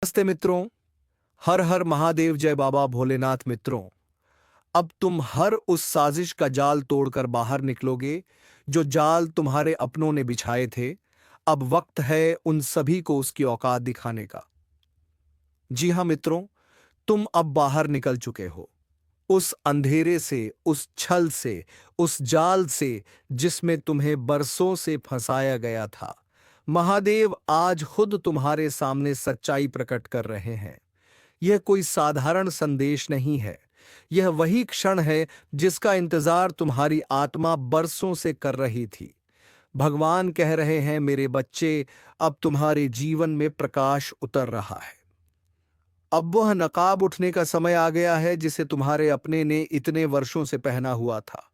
नमस्ते मित्रों। हर हर महादेव, जय बाबा भोलेनाथ। मित्रों, अब तुम हर उस साजिश का जाल तोड़कर बाहर निकलोगे जो जाल तुम्हारे अपनों ने बिछाए थे। अब वक्त है उन सभी को उसकी औकात दिखाने का। जी हां मित्रों, तुम अब बाहर निकल चुके हो उस अंधेरे से, उस छल से, उस जाल से जिसमें तुम्हें बरसों से फंसाया गया था। महादेव आज खुद तुम्हारे सामने सच्चाई प्रकट कर रहे हैं। यह कोई साधारण संदेश नहीं है। यह वही क्षण है जिसका इंतजार तुम्हारी आत्मा बरसों से कर रही थी। भगवान कह रहे हैं, मेरे बच्चे, अब तुम्हारे जीवन में प्रकाश उतर रहा है। अब वह नकाब उठने का समय आ गया है जिसे तुम्हारे अपने ने इतने वर्षों से पहना हुआ था।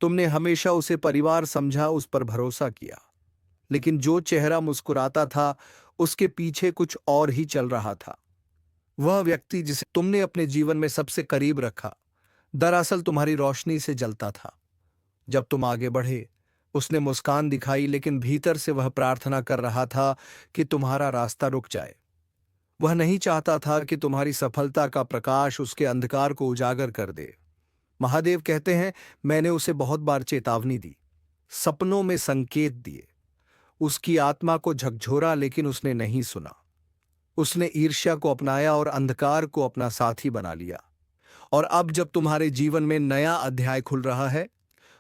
तुमने हमेशा उसे परिवार समझा, उस पर भरोसा किया, लेकिन जो चेहरा मुस्कुराता था उसके पीछे कुछ और ही चल रहा था। वह व्यक्ति जिसे तुमने अपने जीवन में सबसे करीब रखा, दरअसल तुम्हारी रोशनी से जलता था। जब तुम आगे बढ़े, उसने मुस्कान दिखाई, लेकिन भीतर से वह प्रार्थना कर रहा था कि तुम्हारा रास्ता रुक जाए। वह नहीं चाहता था कि तुम्हारी सफलता का प्रकाश उसके अंधकार को उजागर कर दे। महादेव कहते हैं, मैंने उसे बहुत बार चेतावनी दी, सपनों में संकेत दिए, उसकी आत्मा को झकझोरा, लेकिन उसने नहीं सुना। उसने ईर्ष्या को अपनाया और अंधकार को अपना साथी बना लिया। और अब जब तुम्हारे जीवन में नया अध्याय खुल रहा है,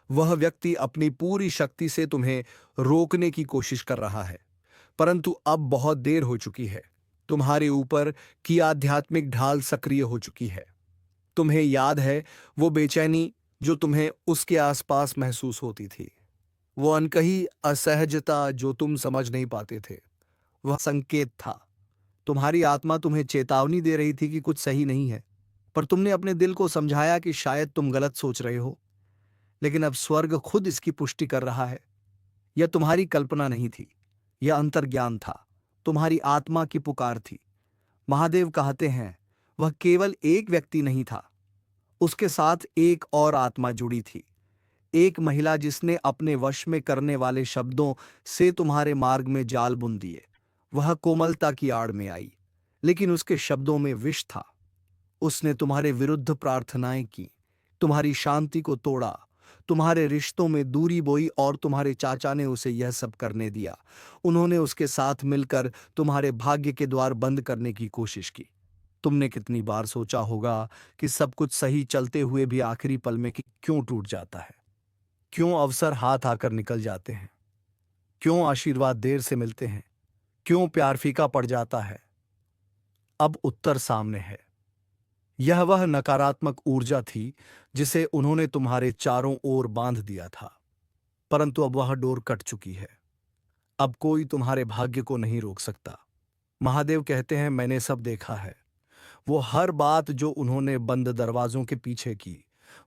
वह व्यक्ति अपनी पूरी शक्ति से तुम्हें रोकने की कोशिश कर रहा है, परंतु अब बहुत देर हो चुकी है। तुम्हारे ऊपर की आध्यात्मिक ढाल सक्रिय हो चुकी है। तुम्हें याद है वो बेचैनी जो तुम्हें उसके आसपास महसूस होती थी, वो अनकही असहजता जो तुम समझ नहीं पाते थे। वह संकेत था। तुम्हारी आत्मा तुम्हें चेतावनी दे रही थी कि कुछ सही नहीं है, पर तुमने अपने दिल को समझाया कि शायद तुम गलत सोच रहे हो। लेकिन अब स्वर्ग खुद इसकी पुष्टि कर रहा है। यह तुम्हारी कल्पना नहीं थी, यह अंतर्ज्ञान था, तुम्हारी आत्मा की पुकार थी। महादेव कहते हैं, वह केवल एक व्यक्ति नहीं था, उसके साथ एक और आत्मा जुड़ी थी। एक महिला जिसने अपने वश में करने वाले शब्दों से तुम्हारे मार्ग में जाल बुन दिए। वह कोमलता की आड़ में आई, लेकिन उसके शब्दों में विष था। उसने तुम्हारे विरुद्ध प्रार्थनाएं की, तुम्हारी शांति को तोड़ा, तुम्हारे रिश्तों में दूरी बोई, और तुम्हारे चाचा ने उसे यह सब करने दिया। उन्होंने उसके साथ मिलकर तुम्हारे भाग्य के द्वार बंद करने की कोशिश की। तुमने कितनी बार सोचा होगा कि सब कुछ सही चलते हुए भी आखिरी पल में कि क्यों टूट जाता है, क्यों अवसर हाथ आकर निकल जाते हैं, क्यों आशीर्वाद देर से मिलते हैं, क्यों प्यार फीका पड़ जाता है। अब उत्तर सामने है। यह वह नकारात्मक ऊर्जा थी जिसे उन्होंने तुम्हारे चारों ओर बांध दिया था, परंतु अब वह डोर कट चुकी है। अब कोई तुम्हारे भाग्य को नहीं रोक सकता। महादेव कहते हैं, मैंने सब देखा है। वो हर बात जो उन्होंने बंद दरवाजों के पीछे की,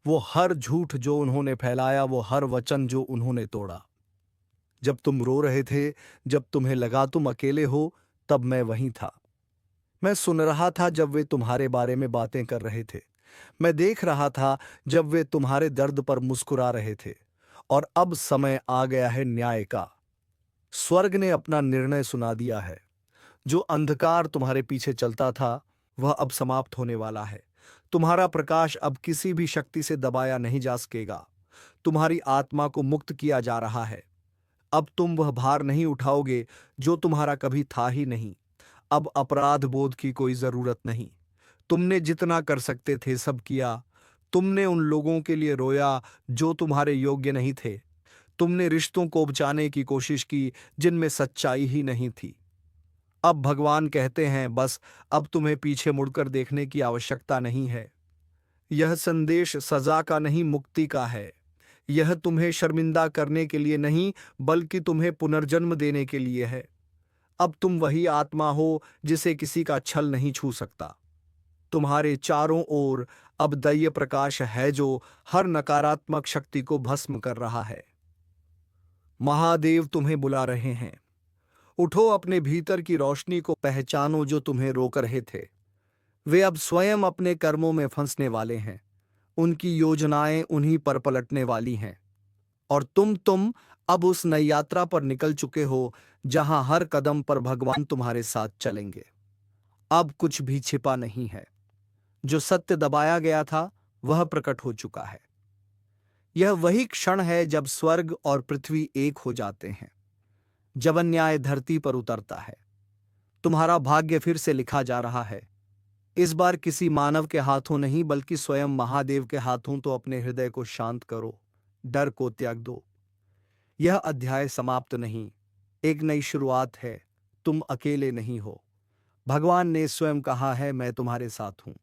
वो हर झूठ जो उन्होंने फैलाया, वो हर वचन जो उन्होंने तोड़ा। जब तुम रो रहे थे, जब तुम्हें लगा तुम अकेले हो, तब मैं वहीं था। मैं सुन रहा था जब वे तुम्हारे बारे में बातें कर रहे थे। मैं देख रहा था जब वे तुम्हारे दर्द पर मुस्कुरा रहे थे। और अब समय आ गया है न्याय का। स्वर्ग ने अपना निर्णय सुना दिया है। जो अंधकार तुम्हारे पीछे चलता था, वह अब समाप्त होने वाला है। तुम्हारा प्रकाश अब किसी भी शक्ति से दबाया नहीं जा सकेगा। तुम्हारी आत्मा को मुक्त किया जा रहा है। अब तुम वह भार नहीं उठाओगे जो तुम्हारा कभी था ही नहीं। अब अपराध बोध की कोई जरूरत नहीं। तुमने जितना कर सकते थे सब किया। तुमने उन लोगों के लिए रोया जो तुम्हारे योग्य नहीं थे। तुमने रिश्तों को बचाने की कोशिश की जिनमें सच्चाई ही नहीं थी। अब भगवान कहते हैं, बस अब तुम्हें पीछे मुड़कर देखने की आवश्यकता नहीं है। यह संदेश सजा का नहीं, मुक्ति का है। यह तुम्हें शर्मिंदा करने के लिए नहीं, बल्कि तुम्हें पुनर्जन्म देने के लिए है। अब तुम वही आत्मा हो जिसे किसी का छल नहीं छू सकता। तुम्हारे चारों ओर अब दैय प्रकाश है जो हर नकारात्मक शक्ति को भस्म कर रहा है। महादेव तुम्हें बुला रहे हैं। उठो, अपने भीतर की रोशनी को पहचानो जो तुम्हें रोक रहे थे। वे अब स्वयं अपने कर्मों में फंसने वाले हैं। उनकी योजनाएं उन्हीं पर पलटने वाली हैं। और तुम अब उस नई यात्रा पर निकल चुके हो जहां हर कदम पर भगवान तुम्हारे साथ चलेंगे। अब कुछ भी छिपा नहीं है। जो सत्य दबाया गया था वह प्रकट हो चुका है। यह वही क्षण है जब स्वर्ग और पृथ्वी एक हो जाते हैं, जब अन्याय धरती पर उतरता है। तुम्हारा भाग्य फिर से लिखा जा रहा है। इस बार किसी मानव के हाथों नहीं, बल्कि स्वयं महादेव के हाथों। तो अपने हृदय को शांत करो, डर को त्याग दो। यह अध्याय समाप्त नहीं, एक नई शुरुआत है। तुम अकेले नहीं हो। भगवान ने स्वयं कहा है, मैं तुम्हारे साथ हूं।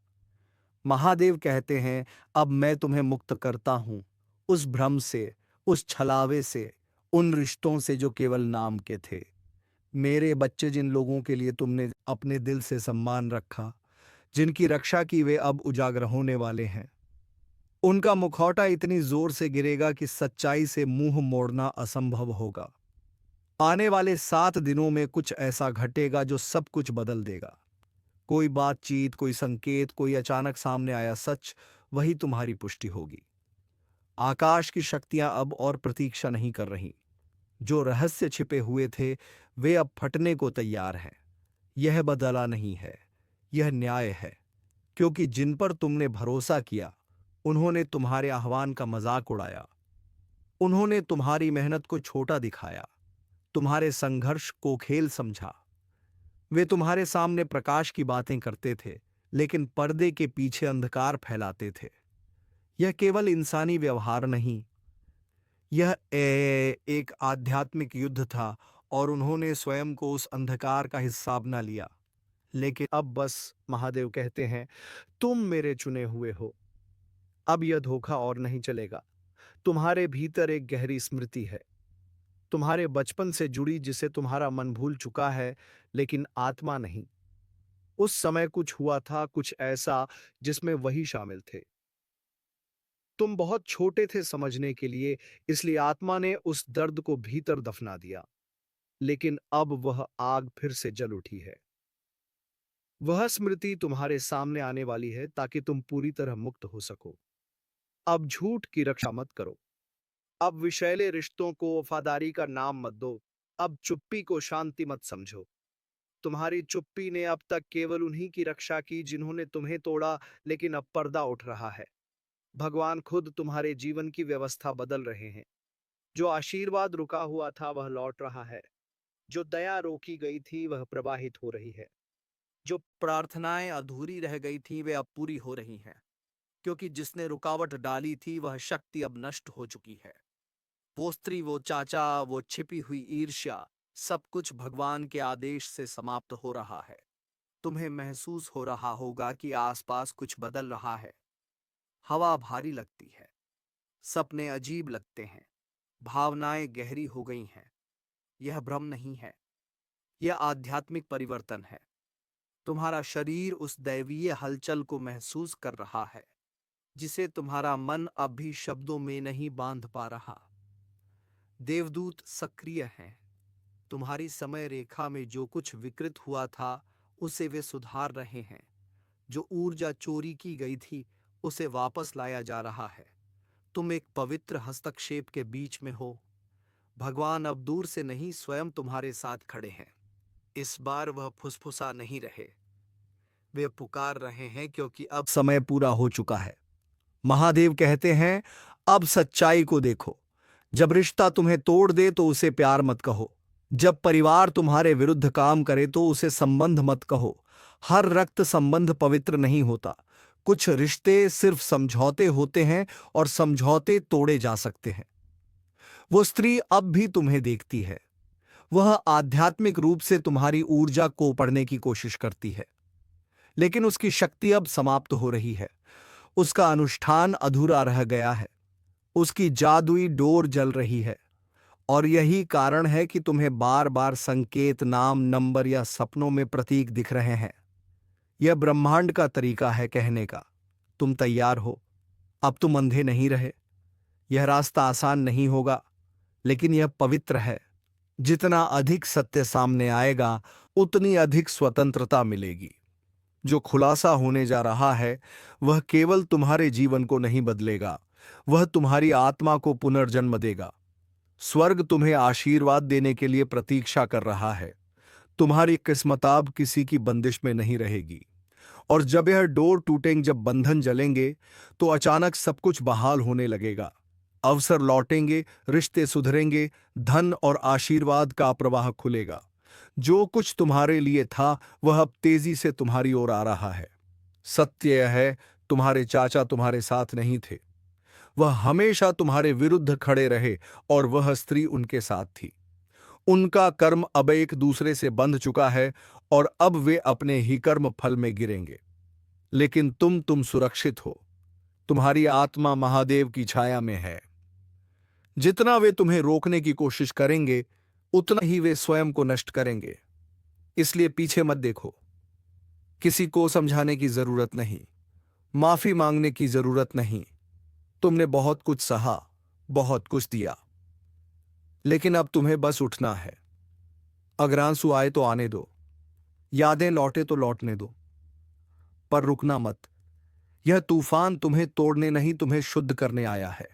महादेव कहते हैं, अब मैं तुम्हें मुक्त करता हूं उस भ्रम से, उस छलावे से, उन रिश्तों से जो केवल नाम के थे। मेरे बच्चे, जिन लोगों के लिए तुमने अपने दिल से सम्मान रखा, जिनकी रक्षा की, वे अब उजागर होने वाले हैं। उनका मुखौटा इतनी जोर से गिरेगा कि सच्चाई से मुंह मोड़ना असंभव होगा। आने वाले 7 दिनों में कुछ ऐसा घटेगा जो सब कुछ बदल देगा। कोई बातचीत, कोई संकेत, कोई अचानक सामने आया सच, वही तुम्हारी पुष्टि होगी। आकाश की शक्तियां अब और प्रतीक्षा नहीं कर रही। जो रहस्य छिपे हुए थे वे अब फटने को तैयार हैं। यह बदला नहीं है, यह न्याय है। क्योंकि जिन पर तुमने भरोसा किया, उन्होंने तुम्हारे आह्वान का मजाक उड़ाया। उन्होंने तुम्हारी मेहनत को छोटा दिखाया, तुम्हारे संघर्ष को खेल समझा। वे तुम्हारे सामने प्रकाश की बातें करते थे, लेकिन पर्दे के पीछे अंधकार फैलाते थे। यह केवल इंसानी व्यवहार नहीं, यह एक आध्यात्मिक युद्ध था, और उन्होंने स्वयं को उस अंधकार का हिस्सा बना लिया। लेकिन अब बस, महादेव कहते हैं, तुम मेरे चुने हुए हो। अब यह धोखा और नहीं चलेगा। तुम्हारे भीतर एक गहरी स्मृति है, तुम्हारे बचपन से जुड़ी, जिसे तुम्हारा मन भूल चुका है, लेकिन आत्मा नहीं। उस समय कुछ हुआ था, कुछ ऐसा जिसमें वही शामिल थे। तुम बहुत छोटे थे समझने के लिए, इसलिए आत्मा ने उस दर्द को भीतर दफना दिया। लेकिन अब वह आग फिर से जल उठी है। वह स्मृति तुम्हारे सामने आने वाली है, ताकि तुम पूरी तरह मुक्त हो सको। अब झूठ की रक्षा मत करो। अब विषैले रिश्तों को वफादारी का नाम मत दो। अब चुप्पी को शांति मत समझो। तुम्हारी चुप्पी ने अब तक केवल उन्हीं की रक्षा की जिन्होंने तुम्हें तोड़ा, लेकिन अब पर्दा उठ रहा है। भगवान खुद तुम्हारे जीवन की व्यवस्था बदल रहे हैं। जो आशीर्वाद रुका हुआ था वह लौट रहा है। जो दया रोकी गई थी वह प्रवाहित हो रही है। जो प्रार्थनाएं अधूरी रह गई थी वे अब पूरी हो रही हैं। क्योंकि जिसने रुकावट डाली थी वह शक्ति अब नष्ट हो चुकी है। वो स्त्री, वो चाचा, वो छिपी हुई ईर्ष्या, सब कुछ भगवान के आदेश से समाप्त हो रहा है। तुम्हें महसूस हो रहा होगा कि आसपास कुछ बदल रहा है। हवा भारी लगती है, सपने अजीब लगते हैं, भावनाएं गहरी हो गई हैं। यह भ्रम नहीं है, यह आध्यात्मिक परिवर्तन है। तुम्हारा शरीर उस दैवीय हलचल को महसूस कर रहा है, जिसे तुम्हारा मन अब भी शब्दों में नहीं बांध पा रहा। देवदूत सक्रिय हैं। तुम्हारी समय रेखा में जो कुछ विकृत हुआ था उसे वे सुधार रहे हैं। जो ऊर्जा चोरी की गई थी उसे वापस लाया जा रहा है। तुम एक पवित्र हस्तक्षेप के बीच में हो। भगवान अब दूर से नहीं, स्वयं तुम्हारे साथ खड़े हैं। इस बार वह फुसफुसा नहीं रहे, वे पुकार रहे हैं, क्योंकि अब समय पूरा हो चुका है। महादेव कहते हैं, अब सच्चाई को देखो। जब रिश्ता तुम्हें तोड़ दे तो उसे प्यार मत कहो। जब परिवार तुम्हारे विरुद्ध काम करे तो उसे संबंध मत कहो। हर रक्त संबंध पवित्र नहीं होता। कुछ रिश्ते सिर्फ समझौते होते हैं, और समझौते तोड़े जा सकते हैं। वो स्त्री अब भी तुम्हें देखती है। वह आध्यात्मिक रूप से तुम्हारी ऊर्जा को पढ़ने की कोशिश करती है, लेकिन उसकी शक्ति अब समाप्त हो रही है। उसका अनुष्ठान अधूरा रह गया है। उसकी जादुई डोर जल रही है। और यही कारण है कि तुम्हें बार बार संकेत, नाम, नंबर या सपनों में प्रतीक दिख रहे हैं। यह ब्रह्मांड का तरीका है कहने का, तुम तैयार हो। अब तुम अंधे नहीं रहे। यह रास्ता आसान नहीं होगा, लेकिन यह पवित्र है। जितना अधिक सत्य सामने आएगा, उतनी अधिक स्वतंत्रता मिलेगी। जो खुलासा होने जा रहा है वह केवल तुम्हारे जीवन को नहीं बदलेगा, वह तुम्हारी आत्मा को पुनर्जन्म देगा। स्वर्ग तुम्हें आशीर्वाद देने के लिए प्रतीक्षा कर रहा है। तुम्हारी किस्मत अब किसी की बंदिश में नहीं रहेगी। और जब यह डोर टूटेंगे, जब बंधन जलेंगे, तो अचानक सब कुछ बहाल होने लगेगा। अवसर लौटेंगे, रिश्ते सुधरेंगे, धन और आशीर्वाद का प्रवाह खुलेगा। जो कुछ तुम्हारे लिए था वह अब तेजी से तुम्हारी ओर आ रहा है। सत्य यह है, तुम्हारे चाचा तुम्हारे साथ नहीं थे। वह हमेशा तुम्हारे विरुद्ध खड़े रहे और वह स्त्री उनके साथ थी। उनका कर्म अब एक दूसरे से बंध चुका है और अब वे अपने ही कर्म फल में गिरेंगे। लेकिन तुम सुरक्षित हो। तुम्हारी आत्मा महादेव की छाया में है। जितना वे तुम्हें रोकने की कोशिश करेंगे, उतना ही वे स्वयं को नष्ट करेंगे। इसलिए पीछे मत देखो। किसी को समझाने की जरूरत नहीं, माफी मांगने की जरूरत नहीं। तुमने बहुत कुछ सहा, बहुत कुछ दिया, लेकिन अब तुम्हें बस उठना है। अगर आंसू आए तो आने दो, यादें लौटे तो लौटने दो, पर रुकना मत। यह तूफान तुम्हें तोड़ने नहीं, तुम्हें शुद्ध करने आया है।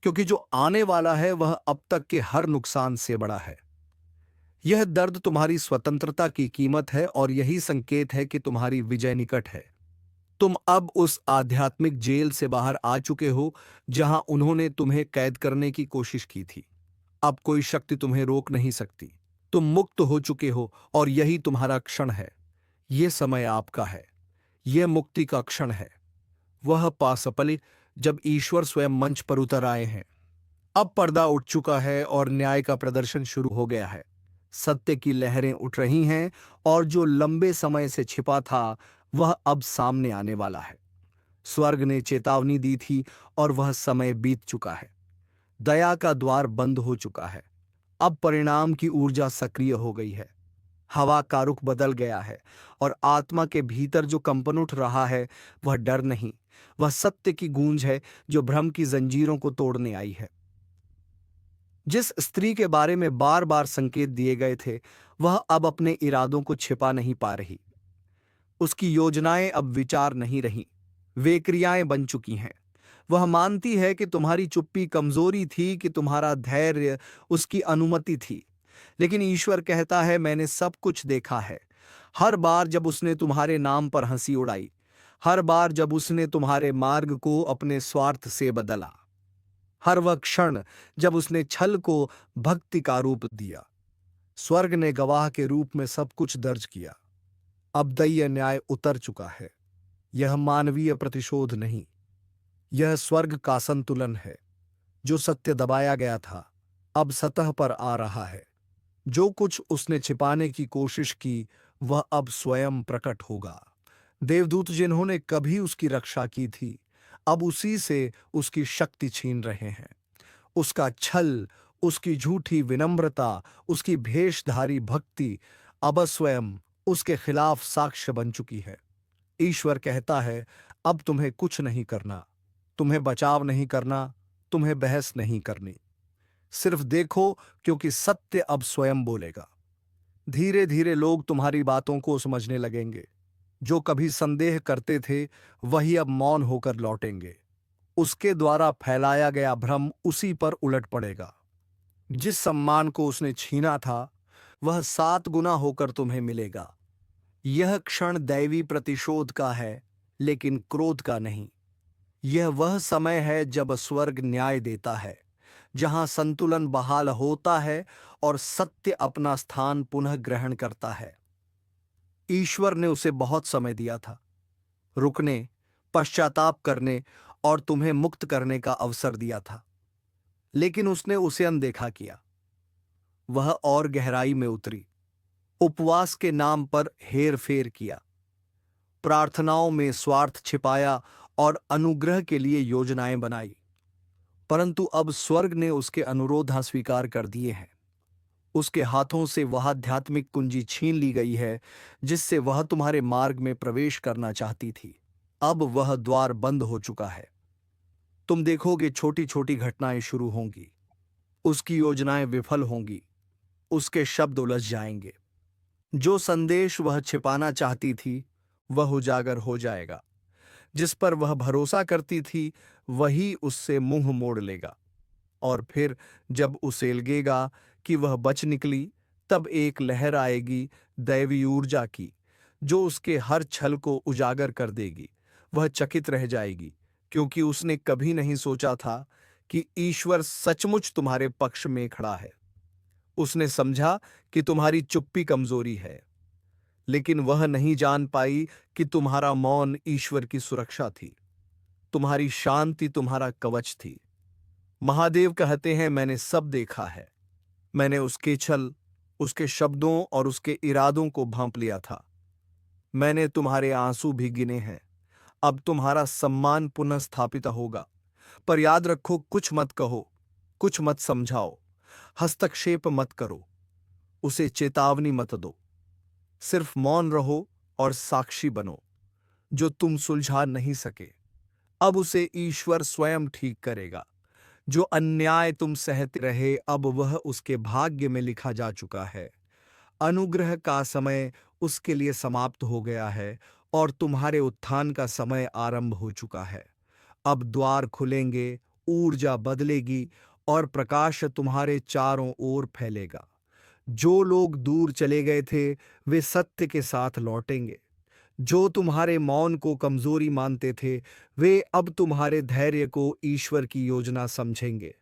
क्योंकि जो आने वाला है वह अब तक के हर नुकसान से बड़ा है। यह दर्द तुम्हारी स्वतंत्रता की कीमत है और यही संकेत है कि तुम्हारी विजय निकट है। तुम अब उस आध्यात्मिक जेल से बाहर आ चुके हो जहां उन्होंने तुम्हें कैद करने की कोशिश की थी। अब कोई शक्ति तुम्हें रोक नहीं सकती। तुम मुक्त हो चुके हो और यही तुम्हारा क्षण है। यह समय आपका है। यह मुक्ति का क्षण है। वह पासपली जब ईश्वर स्वयं मंच पर उतर आए हैं। अब पर्दा उठ चुका है और न्याय का प्रदर्शन शुरू हो गया है। सत्य की लहरें उठ रही हैं और जो लंबे समय से छिपा था वह अब सामने आने वाला है। स्वर्ग ने चेतावनी दी थी और वह समय बीत चुका है। दया का द्वार बंद हो चुका है। अब परिणाम की ऊर्जा सक्रिय हो गई है। हवा का रुख बदल गया है और आत्मा के भीतर जो कंपन उठ रहा है वह डर नहीं, वह सत्य की गूंज है जो भ्रम की जंजीरों को तोड़ने आई है। जिस स्त्री के बारे में बार बार संकेत दिए गए थे वह अब अपने इरादों को छिपा नहीं पा रही। उसकी योजनाएं अब विचार नहीं रहीं, वे क्रियाएं बन चुकी हैं। वह मानती है कि तुम्हारी चुप्पी कमजोरी थी, कि तुम्हारा धैर्य उसकी अनुमति थी। लेकिन ईश्वर कहता है, मैंने सब कुछ देखा है। हर बार जब उसने तुम्हारे नाम पर हंसी उड़ाई, हर बार जब उसने तुम्हारे मार्ग को अपने स्वार्थ से बदला, हर वह क्षण जब उसने छल को भक्ति का रूप दिया। स्वर्ग ने गवाह के रूप में सब कुछ दर्ज किया। अब दैय न्याय उतर चुका है। यह मानवीय प्रतिशोध नहीं, यह स्वर्ग का संतुलन है। जो सत्य दबाया गया था अब सतह पर आ रहा है। जो कुछ उसने छिपाने की कोशिश की वह अब स्वयं प्रकट होगा। देवदूत जिन्होंने कभी उसकी रक्षा की थी अब उसी से उसकी शक्ति छीन रहे हैं। उसका छल, उसकी झूठी विनम्रता, उसकी भेषधारी भक्ति अब स्वयं उसके खिलाफ साक्ष्य बन चुकी है। ईश्वर कहता है, अब तुम्हें कुछ नहीं करना, तुम्हें बचाव नहीं करना, तुम्हें बहस नहीं करनी। सिर्फ देखो, क्योंकि सत्य अब स्वयं बोलेगा। धीरे धीरे लोग तुम्हारी बातों को समझने लगेंगे। जो कभी संदेह करते थे वही अब मौन होकर लौटेंगे। उसके द्वारा फैलाया गया भ्रम उसी पर उलट पड़ेगा। जिस सम्मान को उसने छीना था वह 7 गुना होकर तुम्हें मिलेगा। यह क्षण दैवी प्रतिशोध का है, लेकिन क्रोध का नहीं। यह वह समय है जब स्वर्ग न्याय देता है, जहां संतुलन बहाल होता है और सत्य अपना स्थान पुनः ग्रहण करता है। ईश्वर ने उसे बहुत समय दिया था, रुकने, पश्चाताप करने और तुम्हें मुक्त करने का अवसर दिया था, लेकिन उसने उसे अनदेखा किया। वह और गहराई में उतरी, उपवास के नाम पर हेर फेर किया, प्रार्थनाओं में स्वार्थ छिपाया और अनुग्रह के लिए योजनाएं बनाई। परंतु अब स्वर्ग ने उसके अनुरोध स्वीकार कर दिए हैं। उसके हाथों से वह आध्यात्मिक कुंजी छीन ली गई है जिससे वह तुम्हारे मार्ग में प्रवेश करना चाहती थी। अब वह द्वार बंद हो चुका है। तुम देखोगे छोटी छोटी घटनाएं शुरू होंगी, उसकी योजनाएं विफल होंगी, उसके शब्द उलझ जाएंगे। जो संदेश वह छिपाना चाहती थी वह उजागर हो जाएगा। जिस पर वह भरोसा करती थी वही उससे मुंह मोड़ लेगा। और फिर जब उसे लगेगा कि वह बच निकली, तब एक लहर आएगी दैवी ऊर्जा की, जो उसके हर छल को उजागर कर देगी। वह चकित रह जाएगी, क्योंकि उसने कभी नहीं सोचा था कि ईश्वर सचमुच तुम्हारे पक्ष में खड़ा है। उसने समझा कि तुम्हारी चुप्पी कमजोरी है, लेकिन वह नहीं जान पाई कि तुम्हारा मौन ईश्वर की सुरक्षा थी। तुम्हारी शांति तुम्हारा कवच थी। महादेव कहते हैं, मैंने सब देखा है। मैंने उसके छल, उसके शब्दों और उसके इरादों को भांप लिया था। मैंने तुम्हारे आंसू भी गिने हैं। अब तुम्हारा सम्मान पुनः स्थापित होगा। पर याद रखो, कुछ मत कहो, कुछ मत समझाओ, हस्तक्षेप मत करो, उसे चेतावनी मत दो। सिर्फ मौन रहो और साक्षी बनो। जो तुम सुलझा नहीं सके, अब उसे ईश्वर स्वयं ठीक करेगा। जो अन्याय तुम सहते रहे, अब वह उसके भाग्य में लिखा जा चुका है। अनुग्रह का समय उसके लिए समाप्त हो गया है और तुम्हारे उत्थान का समय आरंभ हो चुका है। अब द्वार खुलेंगे, ऊर्जा बदलेगी और प्रकाश तुम्हारे चारों ओर फैलेगा। जो लोग दूर चले गए थे, वे सत्य के साथ लौटेंगे। जो तुम्हारे मौन को कमजोरी मानते थे, वे अब तुम्हारे धैर्य को ईश्वर की योजना समझेंगे।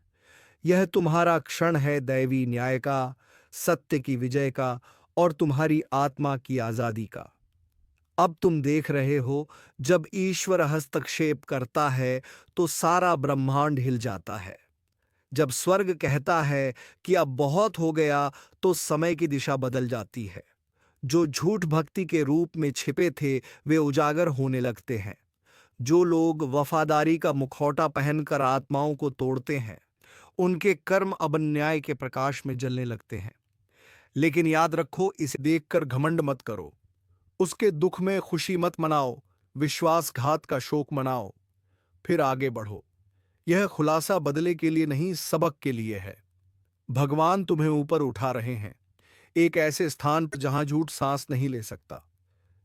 यह तुम्हारा क्षण है दैवी न्याय का, सत्य की विजय का और तुम्हारी आत्मा की आजादी का। अब तुम देख रहे हो, जब ईश्वर हस्तक्षेप करता है तो सारा ब्रह्मांड हिल जाता है। जब स्वर्ग कहता है कि अब बहुत हो गया, तो समय की दिशा बदल जाती है। जो झूठ भक्ति के रूप में छिपे थे, वे उजागर होने लगते हैं। जो लोग वफादारी का मुखौटा पहनकर आत्माओं को तोड़ते हैं, उनके कर्म अब न्याय के प्रकाश में जलने लगते हैं। लेकिन याद रखो, इसे देखकर घमंड मत करो, उसके दुख में खुशी मत मनाओ, विश्वासघात का शोक मनाओ, फिर आगे बढ़ो। यह खुलासा बदले के लिए नहीं, सबक के लिए है। भगवान तुम्हें ऊपर उठा रहे हैं, एक ऐसे स्थान पर जहां झूठ सांस नहीं ले सकता,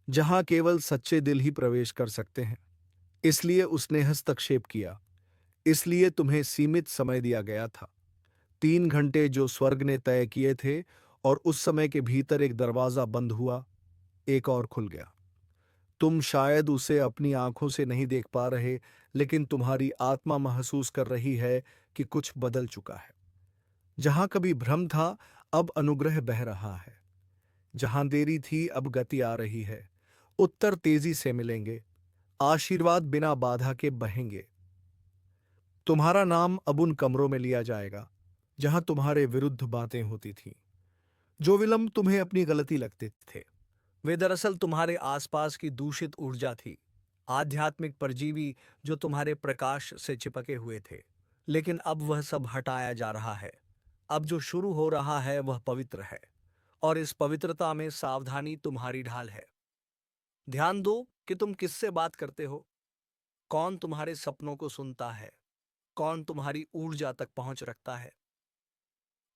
जहां केवल सच्चे दिल ही प्रवेश कर सकते हैं। इसलिए उसने हस्तक्षेप किया, इसलिए तुम्हें सीमित समय दिया गया था। 3 घंटे जो स्वर्ग ने तय किए थे, और उस समय के भीतर एक दरवाजा बंद हुआ, एक और खुल गया। तुम शायद उसे अपनी आंखों से नहीं देख पा रहे, लेकिन तुम्हारी आत्मा महसूस कर रही है कि कुछ बदल चुका है। जहां कभी भ्रम था, अब अनुग्रह बह रहा है। जहां देरी थी, अब गति आ रही है। उत्तर तेजी से मिलेंगे, आशीर्वाद बिना बाधा के बहेंगे। तुम्हारा नाम अब उन कमरों में लिया जाएगा जहां तुम्हारे विरुद्ध बातें होती थीं। जो विलंब तुम्हें अपनी गलती लगते थे, वे दरअसल तुम्हारे आसपास की दूषित ऊर्जा थी, आध्यात्मिक परजीवी जो तुम्हारे प्रकाश से चिपके हुए थे। लेकिन अब वह सब हटाया जा रहा है। अब जो शुरू हो रहा है वह पवित्र है, और इस पवित्रता में सावधानी तुम्हारी ढाल है। ध्यान दो कि तुम किससे बात करते हो, कौन तुम्हारे सपनों को सुनता है, कौन तुम्हारी ऊर्जा तक पहुंच रखता है।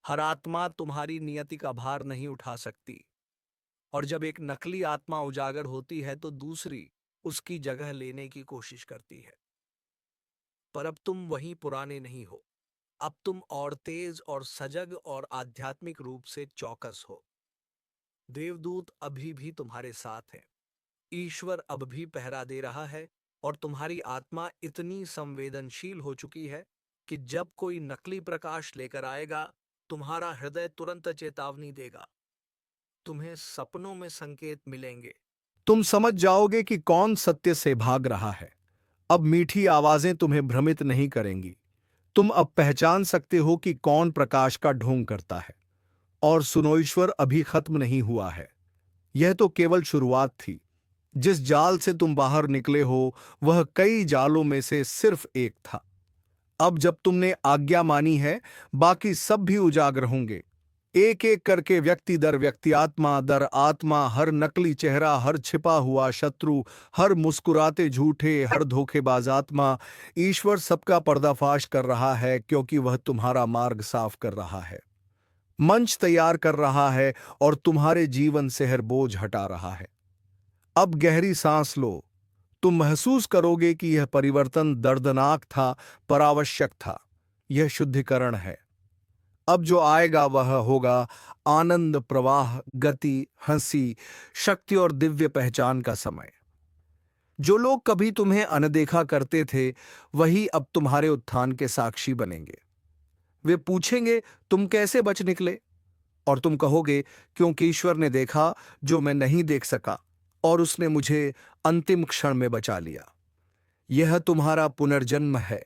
हर आत्मा तुम्हारी नियति का भार नहीं उठा सकती, और जब एक नकली आत्मा उजागर होती है तो दूसरी उसकी जगह लेने की कोशिश करती है। पर अब तुम वही पुराने नहीं हो। अब तुम और तेज और सजग और आध्यात्मिक रूप से चौकस हो। देवदूत अभी भी तुम्हारे साथ हैं। ईश्वर अब भी पहरा दे रहा है, और तुम्हारी आत्मा इतनी संवेदनशील हो चुकी है कि जब कोई नकली प्रकाश लेकर आएगा, तुम्हारा हृदय तुरंत चेतावनी देगा। तुम्हें सपनों में संकेत मिलेंगे। तुम समझ जाओगे कि कौन सत्य से भाग रहा है। अब मीठी आवाजें तुम्हें भ्रमित नहीं करेंगी। तुम अब पहचान सकते हो कि कौन प्रकाश का ढोंग करता है। और सुनो, ईश्वर अभी खत्म नहीं हुआ है। यह तो केवल शुरुआत थी। जिस जाल से तुम बाहर निकले हो, वह कई जालों में से सिर्फ एक था। अब जब तुमने आज्ञा मानी है, बाकी सब भी उजागर होंगे। एक एक करके, व्यक्ति दर व्यक्ति, आत्मा दर आत्मा, हर नकली चेहरा, हर छिपा हुआ शत्रु, हर मुस्कुराते झूठे, हर धोखेबाज आत्मा। ईश्वर सबका पर्दाफाश कर रहा है, क्योंकि वह तुम्हारा मार्ग साफ कर रहा है, मंच तैयार कर रहा है, और तुम्हारे जीवन से हर बोझ हटा रहा है। अब गहरी सांस लो। तुम महसूस करोगे कि यह परिवर्तन दर्दनाक था, पर आवश्यक था। यह शुद्धिकरण है। अब जो आएगा वह होगा आनंद प्रवाह, गति, हंसी, शक्ति और दिव्य पहचान का समय। जो लोग कभी तुम्हें अनदेखा करते थे, वही अब तुम्हारे उत्थान के साक्षी बनेंगे। वे पूछेंगे, तुम कैसे बच निकले? और तुम कहोगे, क्योंकि ईश्वर ने देखा जो मैं नहीं देख सका, और उसने मुझे अंतिम क्षण में बचा लिया। यह तुम्हारा पुनर्जन्म है,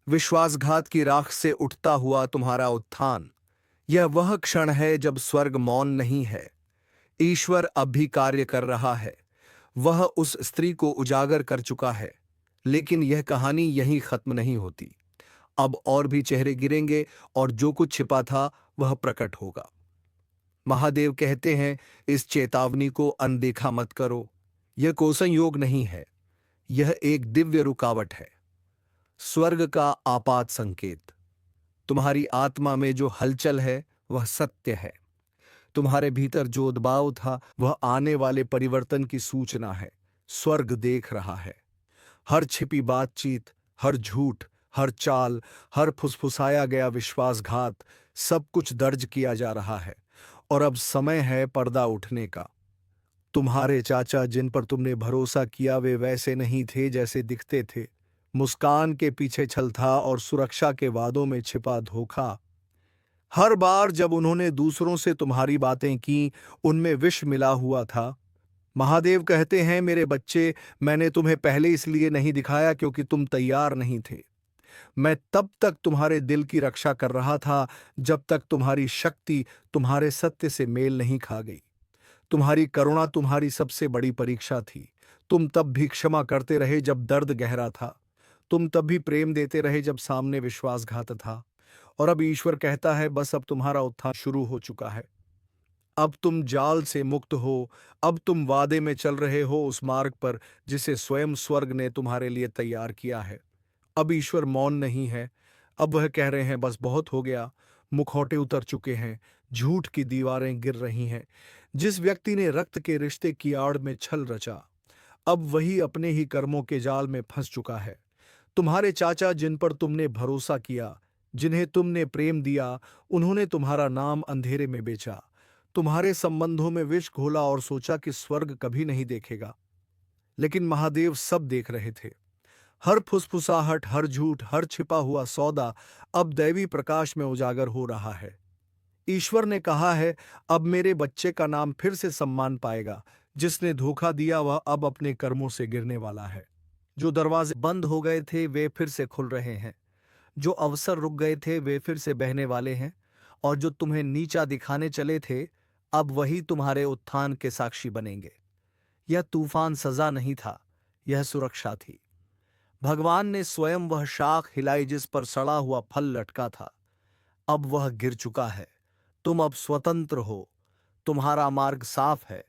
विश्वासघात की राख से उठता हुआ तुम्हारा उत्थान। यह वह क्षण है जब स्वर्ग मौन नहीं है, ईश्वर अब भी कार्य कर रहा है। वह उस स्त्री को उजागर कर चुका है, लेकिन यह कहानी यहीं खत्म नहीं होती। अब और भी चेहरे गिरेंगे और जो कुछ छिपा था वह प्रकट होगा। महादेव कहते हैं, इस चेतावनी को अनदेखा मत करो। यह कोई संयोग नहीं है, यह एक दिव्य रुकावट है, स्वर्ग का आपात संकेत। तुम्हारी आत्मा में जो हलचल है वह सत्य है। तुम्हारे भीतर जो उद्भाव था वह आने वाले परिवर्तन की सूचना है। स्वर्ग देख रहा है। हर छिपी बातचीत, हर झूठ, हर चाल, हर फुसफुसाया गया विश्वासघात, सब कुछ दर्ज किया जा रहा है। और अब समय है पर्दा उठने का। तुम्हारे चाचा जिन पर तुमने भरोसा किया वे वैसे नहीं थे जैसे दिखते थे। मुस्कान के पीछे छल था और सुरक्षा के वादों में छिपा धोखा। हर बार जब उन्होंने दूसरों से तुम्हारी बातें की, उनमें विष मिला हुआ था। महादेव कहते हैं, मेरे बच्चे, मैंने तुम्हें पहले इसलिए नहीं दिखाया क्योंकि तुम तैयार नहीं थे। मैं तब तक तुम्हारे दिल की रक्षा कर रहा था जब तक तुम्हारी शक्ति तुम्हारे सत्य से मेल नहीं खा गई। तुम्हारी करुणा तुम्हारी सबसे बड़ी परीक्षा थी। तुम तब भी क्षमा करते रहे जब दर्द गहरा था। तुम तब भी प्रेम देते रहे जब सामने विश्वासघात था। और अब ईश्वर कहता है, बस अब तुम्हारा उत्थान शुरू हो चुका है। अब तुम जाल से मुक्त हो। अब तुम वादे में चल रहे हो उस मार्ग पर जिसे स्वयं स्वर्ग ने तुम्हारे लिए तैयार किया है। अब ईश्वर मौन नहीं है। अब वह कह रहे हैं, बस बहुत हो गया। मुखौटे उतर चुके हैं, झूठ की दीवारें गिर रही हैं। जिस व्यक्ति ने रक्त के रिश्ते की आड़ में छल रचा, अब वही अपने ही कर्मों के जाल में फंस चुका है। तुम्हारे चाचा जिन पर तुमने भरोसा किया, जिन्हें तुमने प्रेम दिया, उन्होंने तुम्हारा नाम अंधेरे में बेचा। तुम्हारे संबंधों में विष घोला और सोचा कि स्वर्ग कभी नहीं देखेगा। लेकिन महादेव सब देख रहे थे। हर फुसफुसाहट, हर झूठ, हर छिपा हुआ सौदा अब दैवी प्रकाश में उजागर हो रहा है। ईश्वर ने कहा है, अब मेरे बच्चे का नाम फिर से सम्मान पाएगा। जिसने धोखा दिया वह अब अपने कर्मों से गिरने वाला है। जो दरवाजे बंद हो गए थे वे फिर से खुल रहे हैं। जो अवसर रुक गए थे वे फिर से बहने वाले हैं। और जो तुम्हें नीचा दिखाने चले थे, अब वही तुम्हारे उत्थान के साक्षी बनेंगे। यह तूफान सजा नहीं था, यह सुरक्षा थी। भगवान ने स्वयं वह शाख हिलाई जिस पर सड़ा हुआ फल लटका था। अब वह गिर चुका है। तुम अब स्वतंत्र हो। तुम्हारा मार्ग साफ है।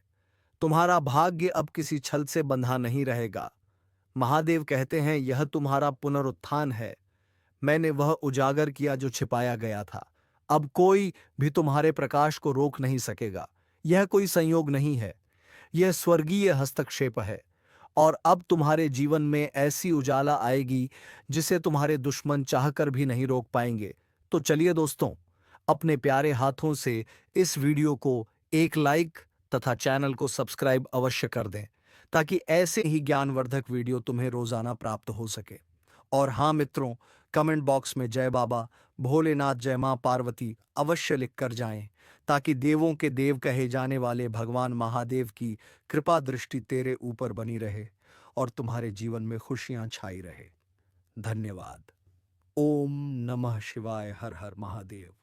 तुम्हारा भाग्य अब किसी छल से बंधा नहीं रहेगा। महादेव कहते हैं, यह तुम्हारा पुनरुत्थान है। मैंने वह उजागर किया जो छिपाया गया था। अब कोई भी तुम्हारे प्रकाश को रोक नहीं सकेगा। यह कोई संयोग नहीं है, यह स्वर्गीय हस्तक्षेप है। और अब तुम्हारे जीवन में ऐसी उजाला आएगी जिसे तुम्हारे दुश्मन चाहकर भी नहीं रोक पाएंगे। तो चलिए दोस्तों, अपने प्यारे हाथों से इस वीडियो को एक लाइक तथा चैनल को सब्सक्राइब अवश्य कर दें, ताकि ऐसे ही ज्ञानवर्धक वीडियो तुम्हें रोजाना प्राप्त हो सके। और हाँ मित्रों, कमेंट बॉक्स में जय बाबा भोलेनाथ, जय मां पार्वती अवश्य लिख कर जाएं, ताकि देवों के देव कहे जाने वाले भगवान महादेव की कृपा दृष्टि तेरे ऊपर बनी रहे और तुम्हारे जीवन में खुशियां छाई रहे। धन्यवाद। ओम नमः शिवाय। हर हर महादेव।